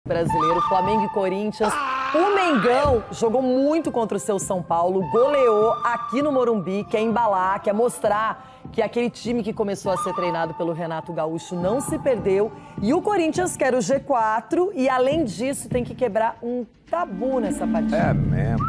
Brasileiro, Flamengo e Corinthians. O Mengão jogou muito contra o seu São Paulo, goleou aqui no Morumbi, quer embalar, quer mostrar que aquele time que começou a ser treinado pelo Renato Gaúcho não se perdeu. E o Corinthians quer o G4 e, além disso, tem que quebrar um tabu nessa partida. É mesmo.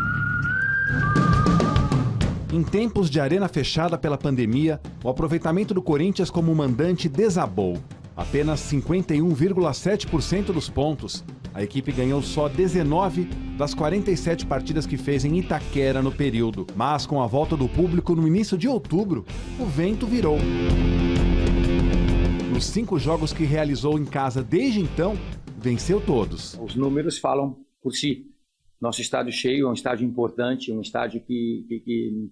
Em tempos de arena fechada pela pandemia, o aproveitamento do Corinthians como mandante desabou. Apenas 51,7% dos pontos. A equipe ganhou só 19 das 47 partidas que fez em Itaquera no período. Mas com a volta do público no início de outubro, o vento virou. Nos 5 jogos que realizou em casa desde então, venceu todos. Os números falam por si. Nosso estádio cheio é um estádio importante, um estádio que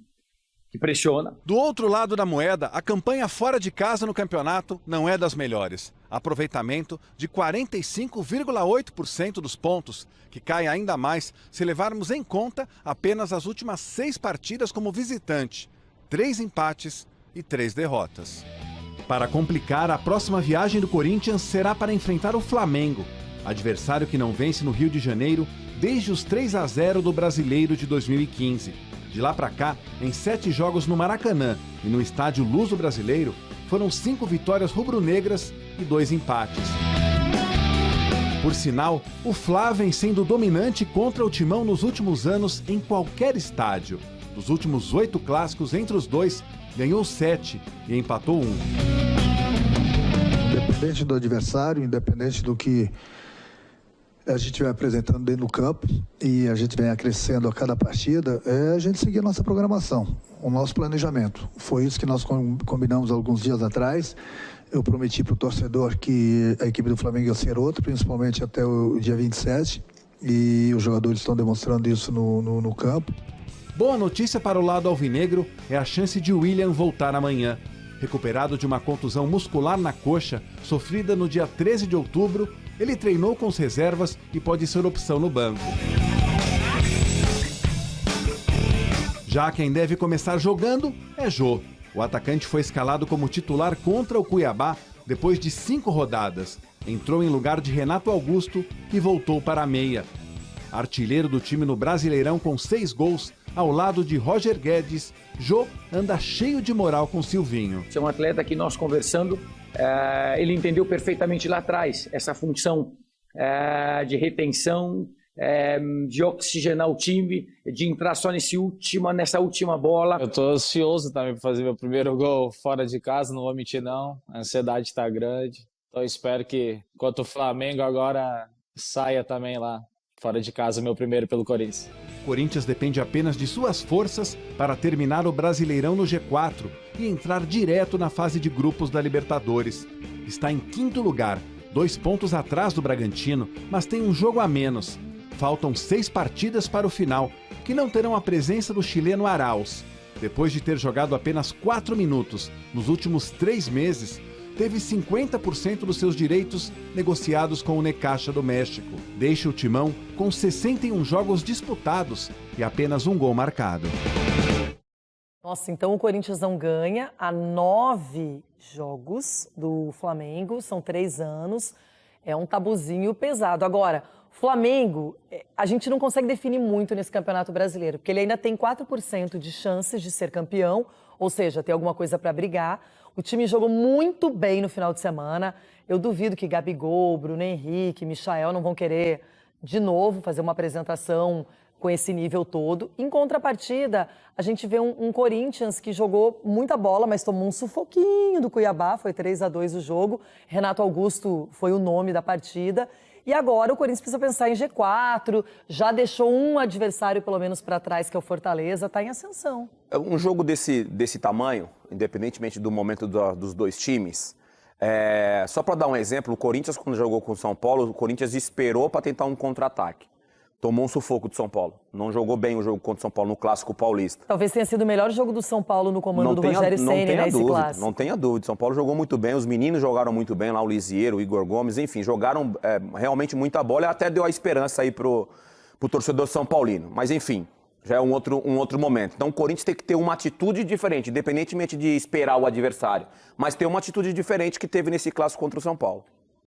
pressiona. Do outro lado da moeda, a campanha fora de casa no campeonato não é das melhores. Aproveitamento de 45,8% dos pontos, que cai ainda mais se levarmos em conta apenas as últimas 6 partidas como visitante, 3 empates e 3 derrotas. Para complicar, a próxima viagem do Corinthians será para enfrentar o Flamengo, adversário que não vence no Rio de Janeiro desde os 3-0 do Brasileiro de 2015. De lá para cá, em 7 jogos no Maracanã e no estádio Luso Brasileiro, foram 5 vitórias rubro-negras e 2 empates. Por sinal, o Fla vem sendo dominante contra o Timão nos últimos anos em qualquer estádio. Dos últimos 8 clássicos entre os dois, ganhou 7 e empatou 1. Independente do adversário, independente do que a gente vem apresentando dentro do campo e a gente vem acrescendo a cada partida, a gente seguir a nossa programação, o nosso planejamento. Foi isso que nós combinamos alguns dias atrás. Eu prometi para o torcedor que a equipe do Flamengo ia ser outra, principalmente até o dia 27, e os jogadores estão demonstrando isso no campo. Boa notícia para o lado alvinegro é a chance de William voltar amanhã. Recuperado de uma contusão muscular na coxa, sofrida no dia 13 de outubro, ele treinou com as reservas e pode ser opção no banco. Já quem deve começar jogando é Jô. O atacante foi escalado como titular contra o Cuiabá depois de 5 rodadas. Entrou em lugar de Renato Augusto e voltou para a meia. Artilheiro do time no Brasileirão com 6 gols, ao lado de Roger Guedes, Jô anda cheio de moral com Silvinho. É um atleta que nós conversando, ele entendeu perfeitamente lá atrás essa função de retenção, de oxigenar o time, de entrar só nessa última bola. Eu tô ansioso também para fazer meu primeiro gol fora de casa, não vou mentir não, a ansiedade tá grande. Então eu espero que, enquanto o Flamengo agora saia também lá, fora de casa, meu primeiro pelo Corinthians. Corinthians depende apenas de suas forças para terminar o Brasileirão no G4 e entrar direto na fase de grupos da Libertadores. Está em 5º lugar, 2 pontos atrás do Bragantino, mas tem um jogo a menos. Faltam 6 partidas para o final, que não terão a presença do chileno Arauz. Depois de ter jogado apenas 4 minutos nos últimos 3 meses, teve 50% dos seus direitos negociados com o Necaxa do México. Deixa o Timão com 61 jogos disputados e apenas 1 gol marcado. Nossa, então o Corinthians não ganha há 9 jogos do Flamengo, são 3 anos, é um tabuzinho pesado. Agora, Flamengo, a gente não consegue definir muito nesse Campeonato Brasileiro, porque ele ainda tem 4% de chances de ser campeão, ou seja, tem alguma coisa para brigar. O time jogou muito bem no final de semana. Eu duvido que Gabigol, Bruno Henrique, Michael não vão querer de novo fazer uma apresentação com esse nível todo. Em contrapartida, a gente vê um Corinthians que jogou muita bola, mas tomou um sufoquinho do Cuiabá, foi 3-2 o jogo. Renato Augusto foi o nome da partida. E agora o Corinthians precisa pensar em G4, já deixou um adversário pelo menos para trás, que é o Fortaleza, está em ascensão. Um jogo desse tamanho, independentemente do momento dos dois times, só para dar um exemplo, o Corinthians, quando jogou com o São Paulo, o Corinthians esperou para tentar um contra-ataque. Tomou um sufoco do São Paulo. Não jogou bem o jogo contra o São Paulo no Clássico Paulista. Talvez tenha sido o melhor jogo do São Paulo no comando do Rogério Ceni nesse clássico. Não tenha dúvida. São Paulo jogou muito bem, os meninos jogaram muito bem, lá o Lisieiro, o Igor Gomes, enfim, jogaram realmente muita bola e até deu a esperança aí pro torcedor São Paulino. Mas enfim, já é um outro momento. Então o Corinthians tem que ter uma atitude diferente, independentemente de esperar o adversário. Mas ter uma atitude diferente que teve nesse clássico contra o São Paulo.